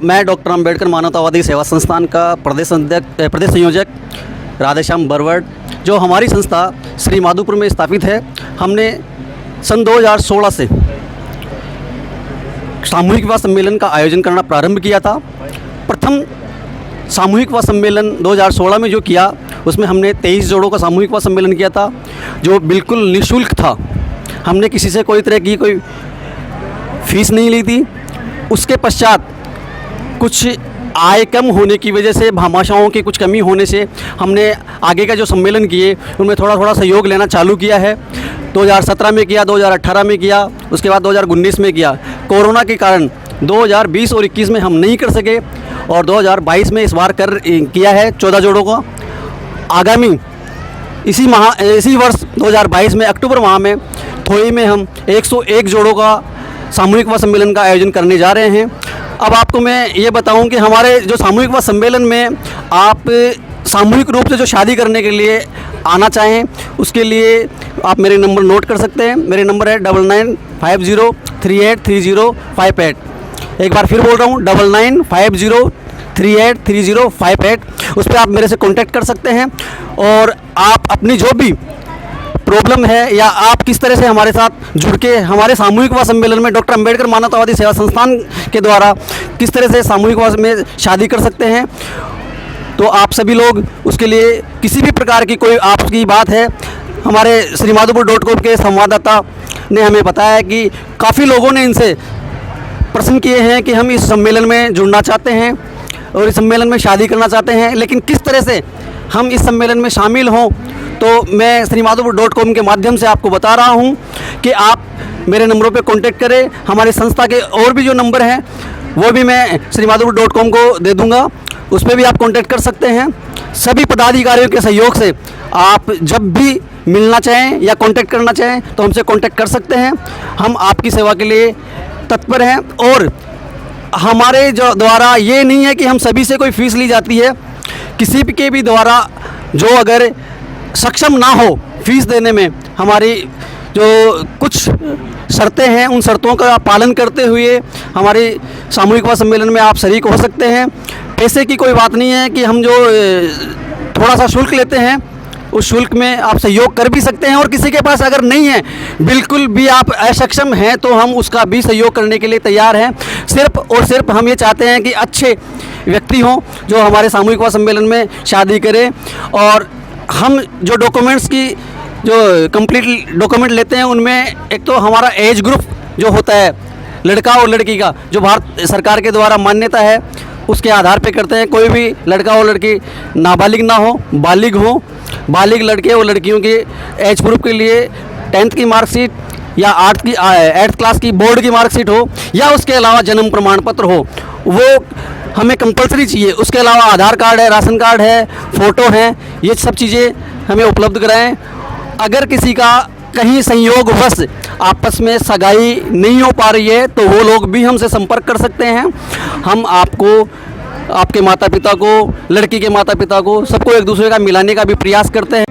मैं डॉक्टर अंबेडकर मानवतावादी सेवा संस्थान का प्रदेश संयोजक राधेश्याम बरवट, जो हमारी संस्था श्री माधोपुर में स्थापित है। हमने सन 2016 से सामूहिक विवाह सम्मेलन का आयोजन करना प्रारंभ किया था। प्रथम सामूहिक विवाह सम्मेलन 2016 में जो किया, उसमें हमने 23 जोड़ों का सामूहिक विवाह सम्मेलन किया था, जो बिल्कुल निःशुल्क था। हमने किसी से कोई तरह की कोई फीस नहीं ली थी। उसके पश्चात कुछ आय कम होने की वजह से, भामाशाहों की कुछ कमी होने से हमने आगे का जो सम्मेलन किए उनमें थोड़ा थोड़ा सहयोग लेना चालू किया है। 2017 में किया, 2018 में किया, उसके बाद 2019 में किया। कोरोना के कारण 2020 और 21 में हम नहीं कर सके और 2022 में इस बार किया है 14 जोड़ों का। आगामी इसी वर्ष 2022 में अक्टूबर माह में थोई में हम 101 जोड़ों का सामूहिक विवाह सम्मेलन का आयोजन करने जा रहे हैं। अब आपको मैं ये बताऊं कि हमारे जो सामूहिक विवाह सम्मेलन में आप सामूहिक रूप से जो शादी करने के लिए आना चाहें, उसके लिए आप मेरे नंबर नोट कर सकते हैं। मेरे नंबर है 9950383058। एक बार फिर बोल रहा हूँ, 9950383058। उस पर आप मेरे से कांटेक्ट कर सकते हैं और आप अपनी जो भी प्रॉब्लम है या आप किस तरह से हमारे साथ जुड़ के हमारे सामूहिक विवाह सम्मेलन में डॉक्टर अंबेडकर मानवतावादी सेवा संस्थान के द्वारा किस तरह से सामूहिक विवाह में शादी कर सकते हैं, तो आप सभी लोग उसके लिए किसी भी प्रकार की कोई आपकी बात है, हमारे श्रीमाधोपुर.com के संवाददाता ने हमें बताया कि काफ़ी लोगों ने इनसे प्रश्न किए हैं कि हम इस सम्मेलन में जुड़ना चाहते हैं और इस सम्मेलन में शादी करना चाहते हैं, लेकिन किस तरह से हम इस सम्मेलन में शामिल हों। तो मैं श्रीमाधोपुर.com के माध्यम से आपको बता रहा हूं कि आप मेरे नंबरों पे कांटेक्ट करें। हमारी संस्था के और भी जो नंबर हैं वो भी मैं श्रीमाधोपुर.com को दे दूंगा, उस पर भी आप कांटेक्ट कर सकते हैं। सभी पदाधिकारियों के सहयोग से आप जब भी मिलना चाहें या कांटेक्ट करना चाहें तो हमसे कांटेक्ट कर सकते हैं। हम आपकी सेवा के लिए तत्पर हैं और हमारे जो द्वारा ये नहीं है कि हम सभी से कोई फ़ीस ली जाती है। किसी के भी द्वारा जो अगर सक्षम ना हो फीस देने में, हमारी जो कुछ शर्तें हैं उन शर्तों का पालन करते हुए हमारे सामूहिक विवाह सम्मेलन में आप शरीक हो सकते हैं। पैसे की कोई बात नहीं है कि हम जो थोड़ा सा शुल्क लेते हैं उस शुल्क में आप सहयोग कर भी सकते हैं, और किसी के पास अगर नहीं है, बिल्कुल भी आप असक्षम हैं, तो हम उसका भी सहयोग करने के लिए तैयार हैं। सिर्फ और सिर्फ हम ये चाहते हैं कि अच्छे व्यक्ति हों जो हमारे सामूहिक विवाह सम्मेलन में शादी करें। और हम जो डॉक्यूमेंट्स की जो कंप्लीट डॉक्यूमेंट लेते हैं उनमें एक तो हमारा एज ग्रुप जो होता है लड़का और लड़की का, जो भारत सरकार के द्वारा मान्यता है, उसके आधार पे करते हैं। कोई भी लड़का और लड़की नाबालिग ना हो, बालिग हो। बालिग लड़के और लड़कियों के एज प्रूफ के लिए 10th की मार्कशीट या 8th क्लास की बोर्ड की मार्कशीट हो, या उसके अलावा जन्म प्रमाण पत्र हो, वो हमें कंपलसरी चाहिए। उसके अलावा आधार कार्ड है, राशन कार्ड है, फ़ोटो हैं, ये सब चीज़ें हमें उपलब्ध कराएं। अगर किसी का कहीं संयोगवश आपस में सगाई नहीं हो पा रही है तो वो लोग भी हमसे संपर्क कर सकते हैं। हम आपको, आपके माता पिता को, लड़की के माता पिता को, सबको एक दूसरे का मिलाने का भी प्रयास करते हैं।